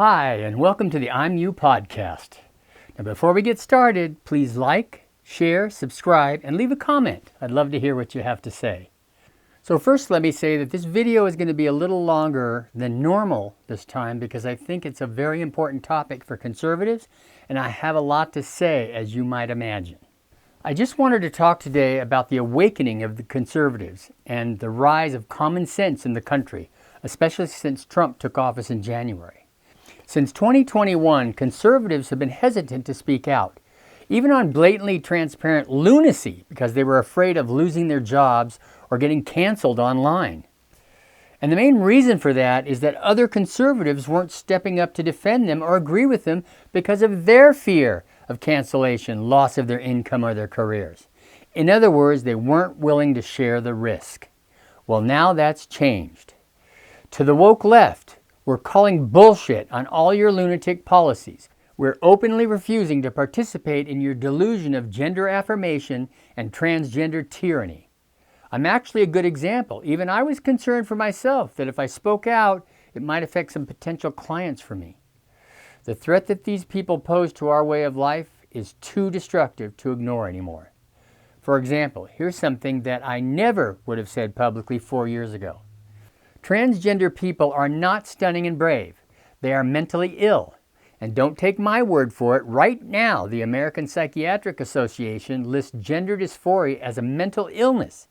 Hi, and welcome to the I'm You podcast. Now, before we get started, please like, share, subscribe, and leave a comment. I'd love to hear what you have to say. So first, let me say that this video is going to be a little longer than normal this time because I think it's a very important topic for conservatives, and I have a lot to say, as you might imagine. I just wanted to talk today about the awakening of the conservatives and the rise of common sense in the country, especially since Trump took office in January. Since 2021, conservatives have been hesitant to speak out, even on blatantly transparent lunacy because they were afraid of losing their jobs or getting canceled online. And the main reason for that is that other conservatives weren't stepping up to defend them or agree with them because of their fear of cancellation, loss of their income or their careers. In other words, they weren't willing to share the risk. Well, now that's changed. To the woke left, we're calling bullshit on all your lunatic policies. We're openly refusing to participate in your delusion of gender affirmation and transgender tyranny. I'm actually a good example. Even I was concerned for myself that if I spoke out, it might affect some potential clients for me. The threat that these people pose to our way of life is too destructive to ignore anymore. For example, here's something that I never would have said publicly 4 years ago. Transgender people are not stunning and brave. They are mentally ill. And don't take my word for it. Right now, the American Psychiatric Association lists gender dysphoria as a mental illness.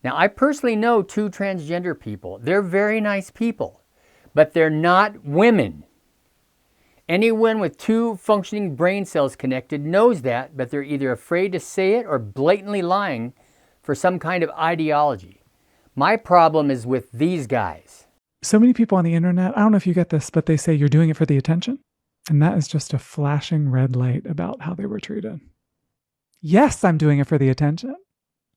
Now, I personally know 2 transgender people. They're very nice people, but they're not women. Anyone with 2 functioning brain cells connected knows that, but they're either afraid to say it or blatantly lying for some kind of ideology. My problem is with these guys. So many people on the internet, I don't know if you get this, but they say you're doing it for the attention. And that is just a flashing red light about how they were treated. Yes, I'm doing it for the attention.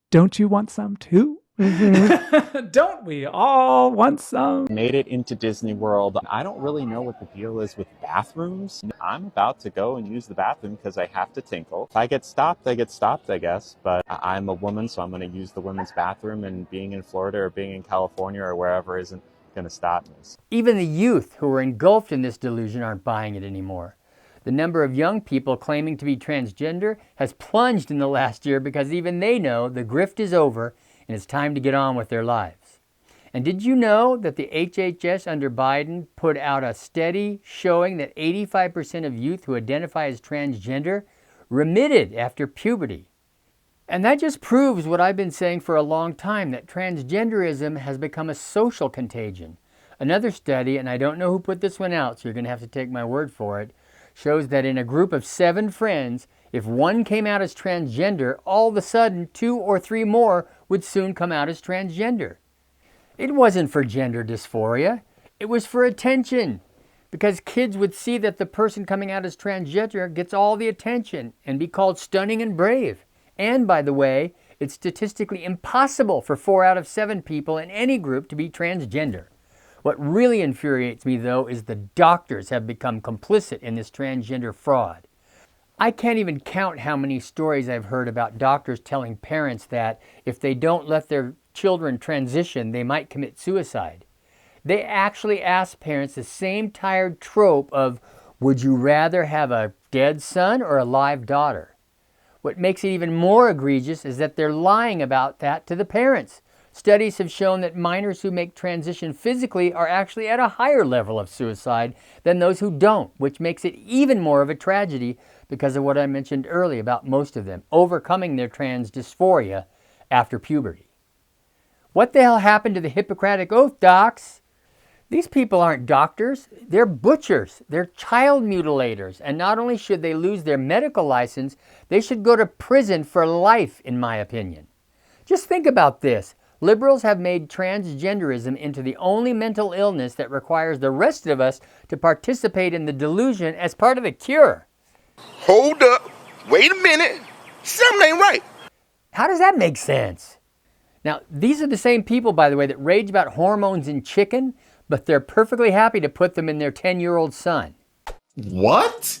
Don't you want some too? Mm-hmm. Don't we all want some? Made it into Disney World. I don't really know what the deal is with bathrooms. I'm about to go and use the bathroom because I have to tinkle. If I get stopped, I get stopped, I guess. But I'm a woman, so I'm going to use the women's bathroom, and being in Florida or being in California or wherever isn't going to stop me. Even the youth who are engulfed in this delusion aren't buying it anymore. The number of young people claiming to be transgender has plunged in the last year because even they know the grift is over and it's time to get on with their lives. And did you know that the HHS under Biden put out a study showing that 85% of youth who identify as transgender remitted after puberty? And that just proves what I've been saying for a long time, that transgenderism has become a social contagion. Another study, and I don't know who put this one out, so you're going to have to take my word for it, shows that in a group of 7 friends, if one came out as transgender, all of a sudden 2 or 3 more would soon come out as transgender. It wasn't for gender dysphoria. It was for attention. Because kids would see that the person coming out as transgender gets all the attention and be called stunning and brave. And by the way, it's statistically impossible for 4 out of 7 people in any group to be transgender. What really infuriates me, though, is the doctors have become complicit in this transgender fraud. I can't even count how many stories I've heard about doctors telling parents that if they don't let their children transition, they might commit suicide. They actually ask parents the same tired trope of, would you rather have a dead son or a live daughter? What makes it even more egregious is that they're lying about that to the parents. Studies have shown that minors who make transition physically are actually at a higher level of suicide than those who don't, which makes it even more of a tragedy because of what I mentioned earlier about most of them overcoming their trans dysphoria after puberty. What the hell happened to the Hippocratic Oath, docs? These people aren't doctors, they're butchers, they're child mutilators, and not only should they lose their medical license, they should go to prison for life, in my opinion. Just think about this. Liberals have made transgenderism into the only mental illness that requires the rest of us to participate in the delusion as part of the cure. Hold up, wait a minute, something ain't right. How does that make sense? Now, these are the same people, by the way, that rage about hormones in chicken, but they're perfectly happy to put them in their 10-year-old son. What?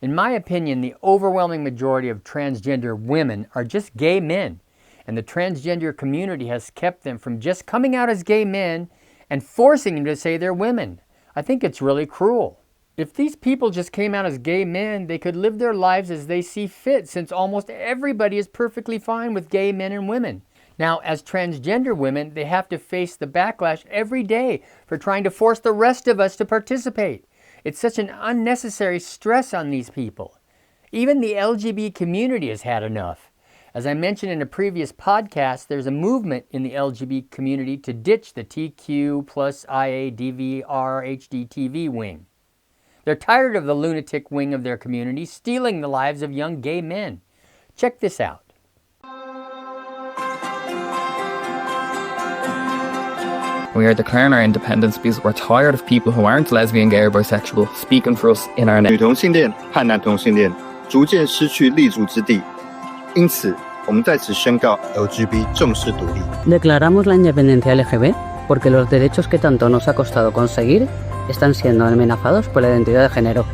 In my opinion, the overwhelming majority of transgender women are just gay men, and the transgender community has kept them from just coming out as gay men and forcing them to say they're women. I think it's really cruel. If these people just came out as gay men, they could live their lives as they see fit, since almost everybody is perfectly fine with gay men and women. Now, as transgender women, they have to face the backlash every day for trying to force the rest of us to participate. It's such an unnecessary stress on these people. Even the LGBT community has had enough. As I mentioned in a previous podcast, there's a movement in the LGBT community to ditch the TQ plus IA DVR HDTV wing. They're tired of the lunatic wing of their community stealing the lives of young gay men. Check this out. We are declaring our independence because we're tired of people who aren't lesbian, gay, or bisexual speaking for us in our name. 女同性恋和男同性恋逐渐失去立足之地，因此，我们在此宣告 LGBT 正式独立。 Declaramos la independencia LGB porque los derechos que tanto nos ha costado conseguir están siendo amenazados por la identidad de género.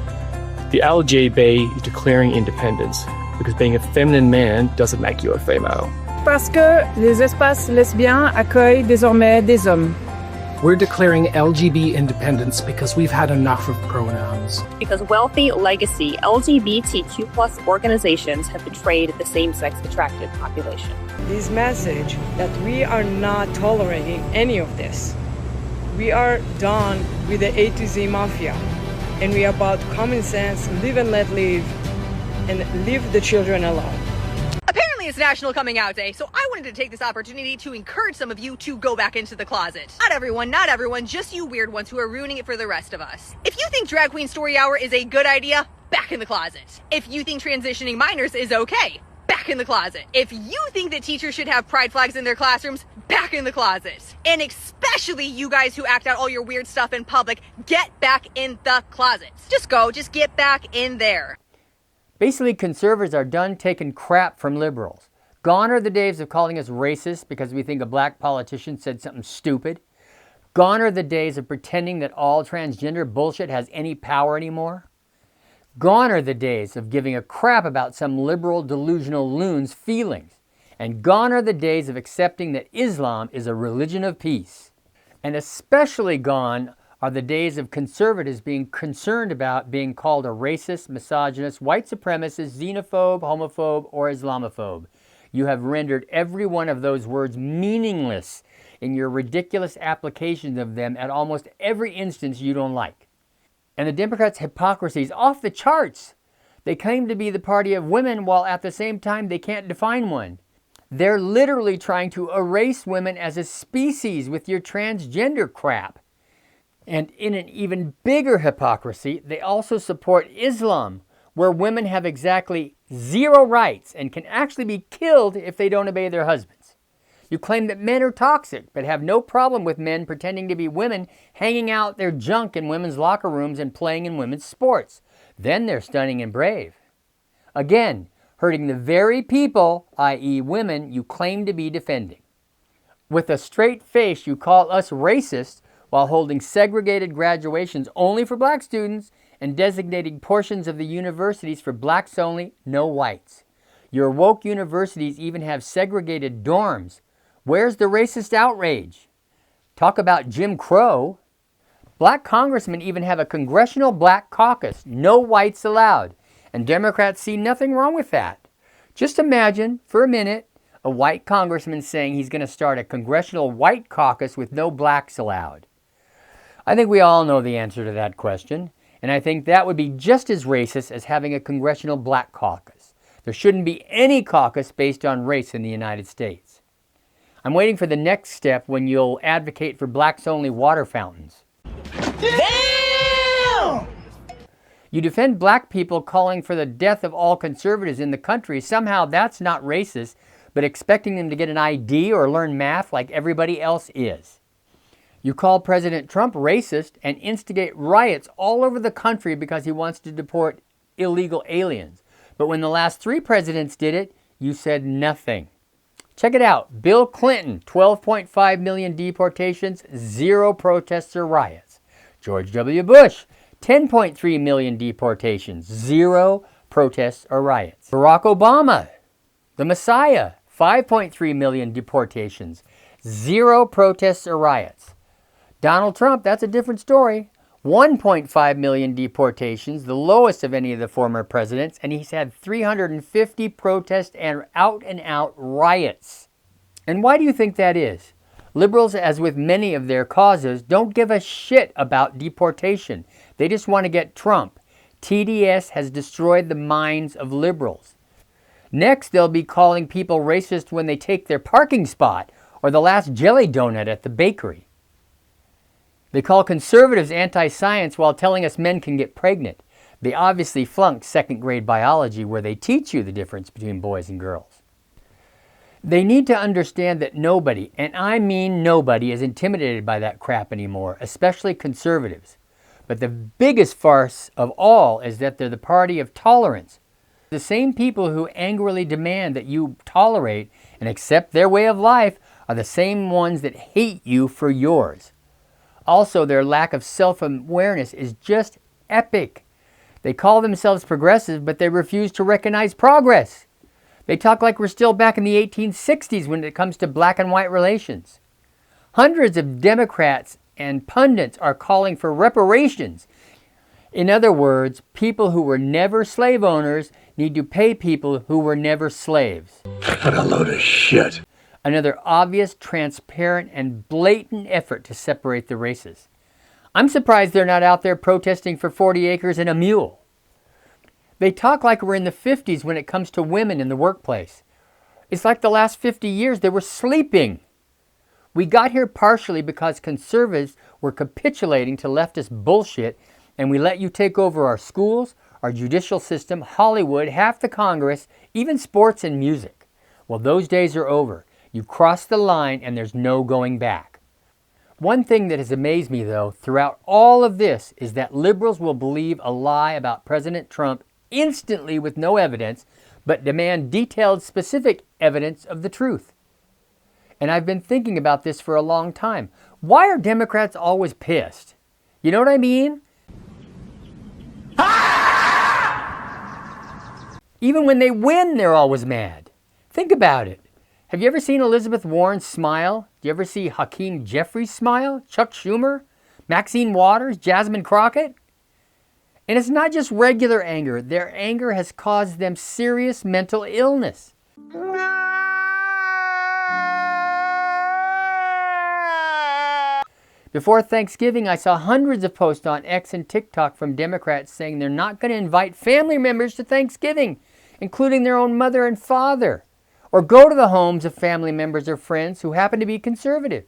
The LGB is declaring independence because being a feminine man doesn't make you a female. Parce que les espaces lesbiens accueillent désormais des hommes. We're declaring LGB independence because we've had enough of pronouns. Because wealthy legacy LGBTQ+ organizations have betrayed the same-sex attracted population. This message that we are not tolerating any of this. We are done with the A to Z mafia, and we are about common sense, live and let live, and leave the children alone. Apparently it's National Coming Out Day, so I wanted to take this opportunity to encourage some of you to go back into the closet. Not everyone, just you weird ones who are ruining it for the rest of us. If you think Drag Queen Story Hour is a good idea, back in the closet. If you think transitioning minors is okay, back in the closet. If you think that teachers should have pride flags in their classrooms, back in the closet. And especially you guys who act out all your weird stuff in public, get back in the closet. Just get back in there. Basically, conservatives are done taking crap from liberals. Gone are the days of calling us racist because we think a black politician said something stupid. Gone are the days of pretending that all transgender bullshit has any power anymore. Gone are the days of giving a crap about some liberal delusional loon's feelings. And gone are the days of accepting that Islam is a religion of peace. And especially gone are the days of conservatives being concerned about being called a racist, misogynist, white supremacist, xenophobe, homophobe, or Islamophobe. You have rendered every one of those words meaningless in your ridiculous applications of them at almost every instance you don't like. And the Democrats' hypocrisy is off the charts. They claim to be the party of women while at the same time they can't define one. They're literally trying to erase women as a species with your transgender crap. And in an even bigger hypocrisy, they also support Islam, where women have exactly zero rights and can actually be killed if they don't obey their husbands. You claim that men are toxic, but have no problem with men pretending to be women hanging out their junk in women's locker rooms and playing in women's sports. Then they're stunning and brave. Again, hurting the very people, i.e. women, you claim to be defending. With a straight face, you call us racist while holding segregated graduations only for black students and designating portions of the universities for blacks only, no whites. Your woke universities even have segregated dorms. Where's the racist outrage? Talk about Jim Crow. Black congressmen even have a congressional black caucus, no whites allowed, and Democrats see nothing wrong with that. Just imagine, for a minute, a white congressman saying he's going to start a congressional white caucus with no blacks allowed. I think we all know the answer to that question, and I think that would be just as racist as having a congressional black caucus. There shouldn't be any caucus based on race in the United States. I'm waiting for the next step when you'll advocate for blacks-only water fountains. Damn! You defend black people calling for the death of all conservatives in the country. Somehow that's not racist, but expecting them to get an ID or learn math like everybody else is. You call President Trump racist and instigate riots all over the country because he wants to deport illegal aliens. But when the last 3 presidents did it, you said nothing. Check it out. Bill Clinton, 12.5 million deportations, 0 protests or riots. George W. Bush, 10.3 million deportations, 0 protests or riots. Barack Obama, the Messiah, 5.3 million deportations, 0 protests or riots. Donald Trump, that's a different story. 1.5 million deportations, the lowest of any of the former presidents, and he's had 350 protests and out-and-out riots. And why do you think that is? Liberals, as with many of their causes, don't give a shit about deportation. They just want to get Trump. TDS has destroyed the minds of liberals. Next, they'll be calling people racist when they take their parking spot or the last jelly donut at the bakery. They call conservatives anti-science while telling us men can get pregnant. They obviously flunked second-grade biology where they teach you the difference between boys and girls. They need to understand that nobody, and I mean nobody, is intimidated by that crap anymore, especially conservatives. But the biggest farce of all is that they're the party of tolerance. The same people who angrily demand that you tolerate and accept their way of life are the same ones that hate you for yours. Also, their lack of self-awareness is just epic. They call themselves progressive, but they refuse to recognize progress. They talk like we're still back in the 1860s when it comes to black and white relations. Hundreds of Democrats and pundits are calling for reparations. In other words, people who were never slave owners need to pay people who were never slaves. What a load of shit. Another obvious, transparent, and blatant effort to separate the races. I'm surprised they're not out there protesting for 40 acres and a mule. They talk like we're in the 50s when it comes to women in the workplace. It's like the last 50 years they were sleeping. We got here partially because conservatives were capitulating to leftist bullshit, and we let you take over our schools, our judicial system, Hollywood, half the Congress, even sports and music. Well, those days are over. You crossed the line and there's no going back. One thing that has amazed me, though, throughout all of this is that liberals will believe a lie about President Trump instantly with no evidence, but demand detailed, specific evidence of the truth. And I've been thinking about this for a long time. Why are Democrats always pissed? You know what I mean? Even when they win, they're always mad. Think about it. Have you ever seen Elizabeth Warren smile? Do you ever see Hakeem Jeffries smile? Chuck Schumer? Maxine Waters? Jasmine Crockett? And it's not just regular anger. Their anger has caused them serious mental illness. Before Thanksgiving, I saw hundreds of posts on X and TikTok from Democrats saying they're not going to invite family members to Thanksgiving, including their own mother and father, or go to the homes of family members or friends who happen to be conservative.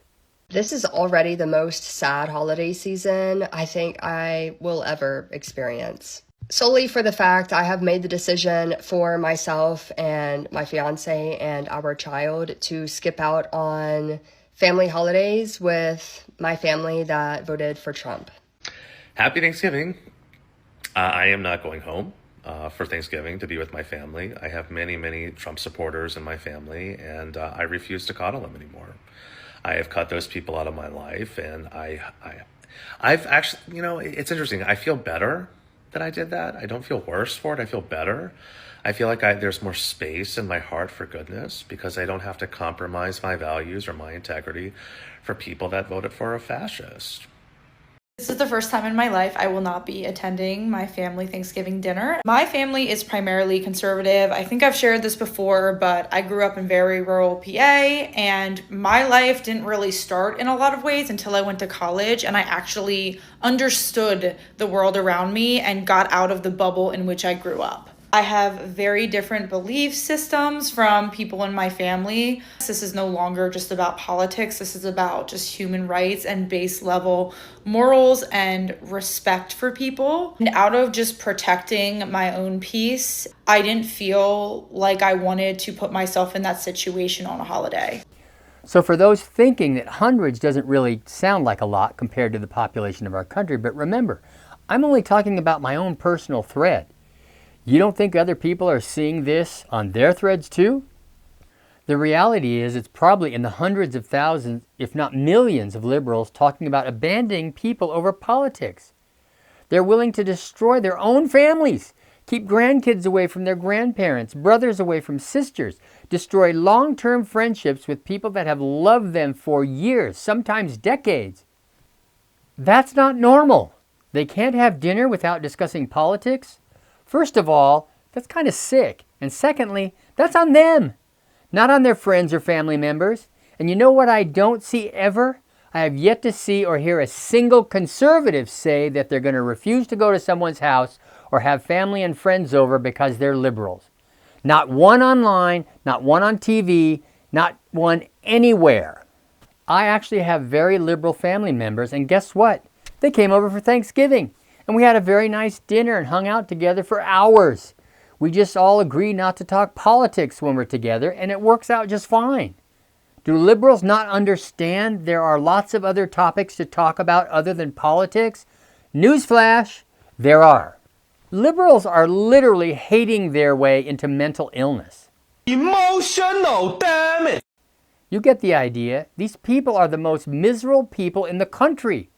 This is already the most sad holiday season I think I will ever experience. Solely for the fact I have made the decision for myself and my fiance and our child to skip out on family holidays with my family that voted for Trump. Happy Thanksgiving. I am not going home for Thanksgiving to be with my family. I have many, many Trump supporters in my family, and I refuse to coddle them anymore. I have cut those people out of my life, and I've actually, you know, it's interesting. I feel better that I did that. I don't feel worse for it. I feel better. I feel like there's more space in my heart for goodness because I don't have to compromise my values or my integrity for people that voted for a fascist. This is the first time in my life I will not be attending my family Thanksgiving dinner. My family is primarily conservative. I think I've shared this before, but I grew up in very rural PA, and my life didn't really start in a lot of ways until I went to college and I actually understood the world around me and got out of the bubble in which I grew up. I have very different belief systems from people in my family. This is no longer just about politics. This is about just human rights and base level morals and respect for people. And out of just protecting my own peace, I didn't feel like I wanted to put myself in that situation on a holiday. So for those thinking that hundreds doesn't really sound like a lot compared to the population of our country, but remember, I'm only talking about my own personal thread. You don't think other people are seeing this on their threads too? The reality is it's probably in the hundreds of thousands, if not millions of liberals talking about abandoning people over politics. They're willing to destroy their own families, keep grandkids away from their grandparents, brothers away from sisters, destroy long-term friendships with people that have loved them for years, sometimes decades. That's not normal. They can't have dinner without discussing politics? First of all, that's kind of sick. And secondly, that's on them, not on their friends or family members. And you know what I don't see ever? I have yet to see or hear a single conservative say that they're going to refuse to go to someone's house or have family and friends over because they're liberals. Not one online, not one on TV, not one anywhere. I actually have very liberal family members, and guess what? They came over for Thanksgiving, and we had a very nice dinner and hung out together for hours. We just all agree not to talk politics when we're together, and it works out just fine. Do liberals not understand there are lots of other topics to talk about other than politics? Newsflash, there are. Liberals are literally hating their way into mental illness. Emotional, damn it! You get the idea. These people are the most miserable people in the country.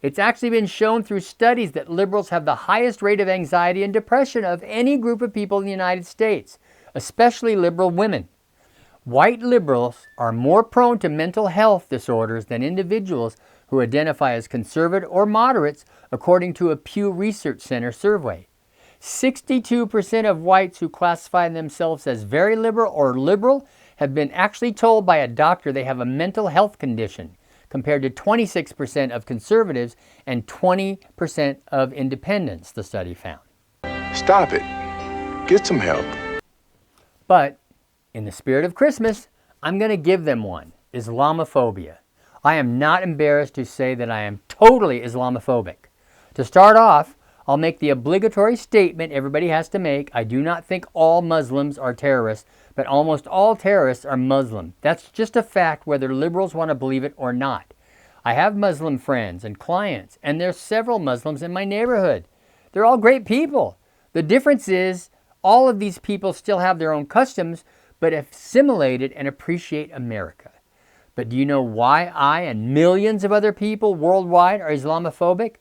It's actually been shown through studies that liberals have the highest rate of anxiety and depression of any group of people in the United States, especially liberal women. White liberals are more prone to mental health disorders than individuals who identify as conservative or moderates, according to a Pew Research Center survey. 62% of whites who classify themselves as very liberal or liberal have been actually told by a doctor they have a mental health condition, compared to 26% of conservatives and 20% of independents, the study found. Stop it. Get some help. But in the spirit of Christmas, I'm going to give them one: Islamophobia. I am not embarrassed to say that I am totally Islamophobic. To start off, I'll make the obligatory statement everybody has to make. I do not think all Muslims are terrorists, but almost all terrorists are Muslim. That's just a fact, whether liberals want to believe it or not. I have Muslim friends and clients, and there's several Muslims in my neighborhood. They're all great people. The difference is all of these people still have their own customs, but have assimilated and appreciate America. But do you know why I and millions of other people worldwide are Islamophobic?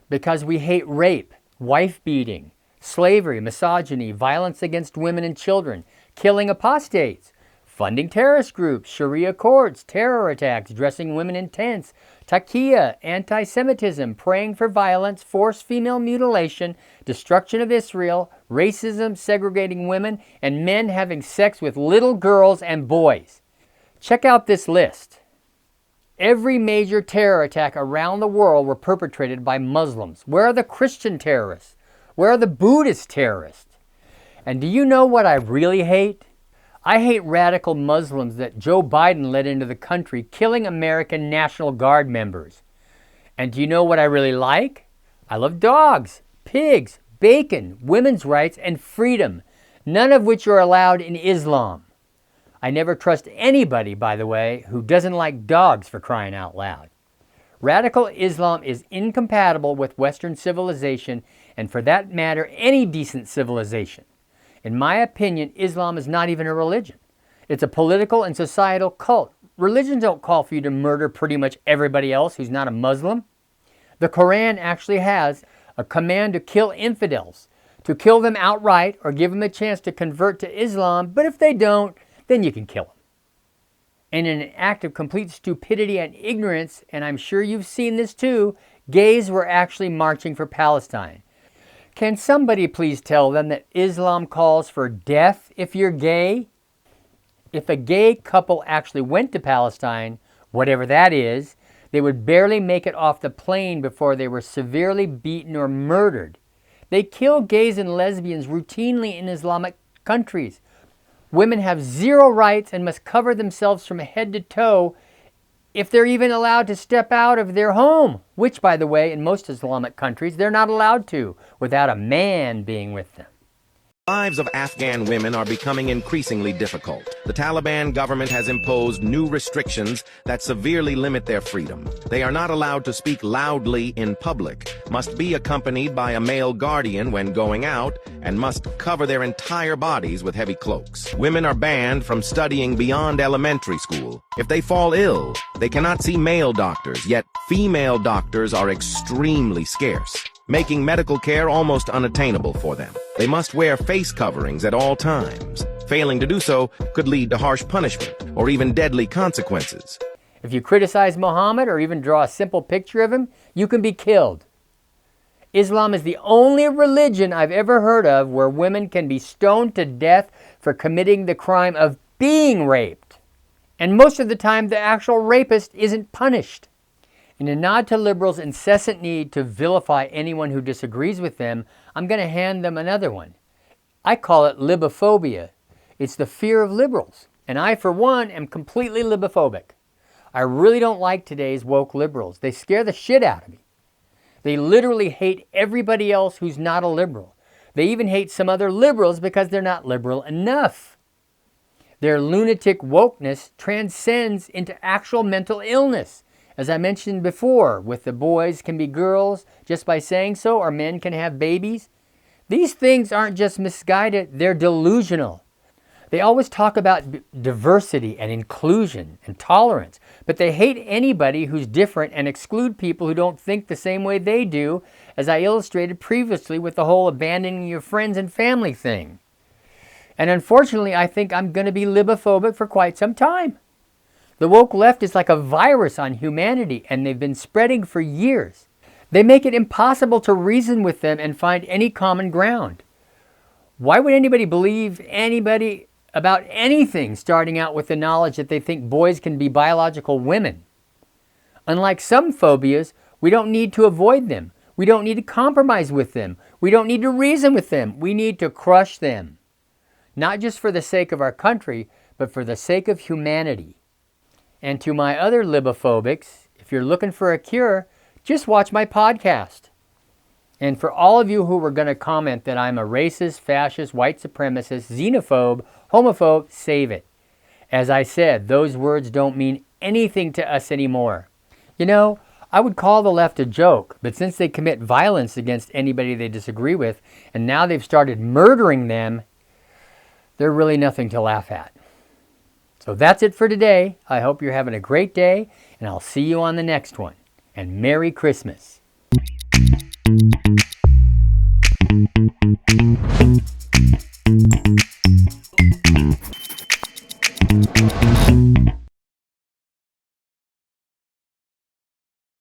Because we hate rape, wife beating, slavery, misogyny, violence against women and children, killing apostates, funding terrorist groups, Sharia courts, terror attacks, dressing women in tents, taqiyya, anti-Semitism, praying for violence, forced female mutilation, destruction of Israel, racism, segregating women, and men having sex with little girls and boys. Check out this list. Every major terror attack around the world were perpetrated by Muslims. Where are the Christian terrorists? Where are the Buddhist terrorists? And do you know what I really hate? I hate radical Muslims that Joe Biden led into the country, killing American National Guard members. And do you know what I really like? I love dogs, pigs, bacon, women's rights, and freedom, none of which are allowed in Islam. I never trust anybody, by the way, who doesn't like dogs, for crying out loud. Radical Islam is incompatible with Western civilization, and for that matter, any decent civilization. In my opinion, Islam is not even a religion. It's a political and societal cult. Religions don't call for you to murder pretty much everybody else who's not a Muslim. The Quran actually has a command to kill infidels, to kill them outright or give them a chance to convert to Islam, but if they don't, then you can kill them. And in an act of complete stupidity and ignorance, and I'm sure you've seen this too, gays were actually marching for Palestine. Can somebody please tell them that Islam calls for death if you're gay? If a gay couple actually went to Palestine, whatever that is, they would barely make it off the plane before they were severely beaten or murdered. They kill gays and lesbians routinely in Islamic countries. Women have zero rights and must cover themselves from head to toe if they're even allowed to step out of their home, which, by the way, in most Islamic countries, they're not allowed to without a man being with them. The lives of Afghan women are becoming increasingly difficult. The Taliban government has imposed new restrictions that severely limit their freedom. They are not allowed to speak loudly in public, must be accompanied by a male guardian when going out, and must cover their entire bodies with heavy cloaks. Women are banned from studying beyond elementary school. If they fall ill, they cannot see male doctors, yet female doctors are extremely scarce, making medical care almost unattainable for them. They must wear face coverings at all times. Failing to do so could lead to harsh punishment or even deadly consequences. If you criticize Muhammad or even draw a simple picture of him, you can be killed. Islam is the only religion I've ever heard of where women can be stoned to death for committing the crime of being raped. And most of the time, the actual rapist isn't punished. In a nod to liberals' incessant need to vilify anyone who disagrees with them, I'm going to hand them another one. I call it libophobia. It's the fear of liberals. And I, for one, am completely libophobic. I really don't like today's woke liberals. They scare the shit out of me. They literally hate everybody else who's not a liberal. They even hate some other liberals because they're not liberal enough. Their lunatic wokeness transcends into actual mental illness. As I mentioned before, with the boys can be girls just by saying so, or men can have babies. These things aren't just misguided, they're delusional. They always talk about diversity and inclusion and tolerance, but they hate anybody who's different and exclude people who don't think the same way they do, as I illustrated previously with the whole abandoning your friends and family thing. And unfortunately, I think I'm going to be libophobic for quite some time. The woke left is like a virus on humanity, and they've been spreading for years. They make it impossible to reason with them and find any common ground. Why would anybody believe anybody about anything starting out with the knowledge that they think boys can be biological women? Unlike some phobias, we don't need to avoid them. We don't need to compromise with them. We don't need to reason with them. We need to crush them. Not just for the sake of our country, but for the sake of humanity. And to my other libophobics, if you're looking for a cure, just watch my podcast. And for all of you who were going to comment that I'm a racist, fascist, white supremacist, xenophobe, homophobe, save it. As I said, those words don't mean anything to us anymore. You know, I would call the left a joke, but since they commit violence against anybody they disagree with, and now they've started murdering them, they're really nothing to laugh at. So that's it for today. I hope you're having a great day, and I'll see you on the next one. And Merry Christmas.